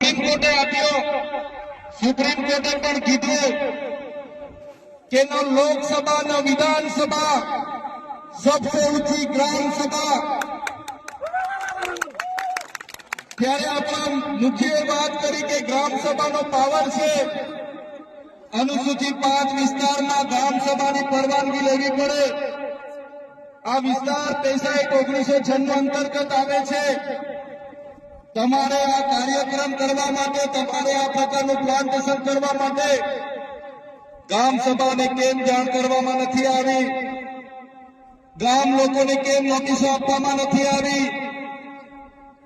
Supreme કોર્ટે આપ્યો। Supreme કોર્ટે પણ કીધું કે ન લોકસભા ન વિધાનસભા, सबसे ऊंची ग्राम सभा। ત્યારે આપણા મુખ્ય વાત કરી કે ગ્રામ સભાનો પાવર છે। અનુસૂચિત 5 વિસ્તારમાં ગ્રામ સભાની પરવાનગી લેવી પડે। આ વિસ્તાર 65/1996 અંતર્ગત આવે છે। તમારે આ કાર્યક્રમ કરવા માટે, તમારે આ પ્રકારનું પ્લાન્ટેશન કરવા માટે ગ્રામ સભાને કેમ જાણ કરવામાં નથી આવી? ગામ લોકોને કેમ નોટિસો આપવામાં નથી આવી?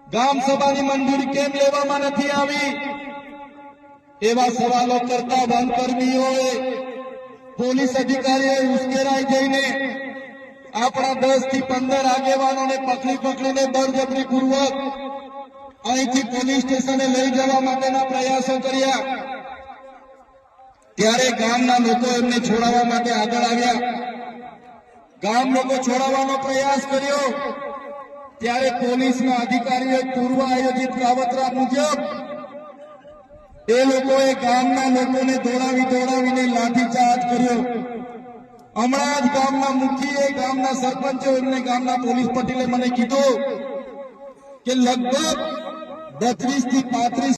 ગામ સભાની મંજૂરી કેમ લેવામાં નથી આવી? એવા સવાલો કરતા વનકર્મીઓએ, પોલીસ અધિકારીઓએ ઉશ્કેરાઈ જઈને આપણા 10 થી 15 આગેવાનોને પકડીને બળજબરીપૂર્વક અહીંથી પોલીસ સ્ટેશને લઈ જવા માટેના પ્રયાસો કર્યા। ત્યારે ગામના લોકો એમને છોડાવવા માટે આગળ આવ્યા। ગામ લોકો છોડાવવાનો પ્રયાસ કર્યો ત્યારે પોલીસના અધિકારીઓએ પૂર્વ આયોજિત કાવતરા મુજબ એ લોકોએ ગામના લોકોને દોડાવીને લાઠીચાર્જ કર્યો। હમણાં જ ગામના મુખીએ, ગામના સરપંચો, એમને ગામના પોલીસ પટેલે મને કીધું કે લગભગ 32 થી 35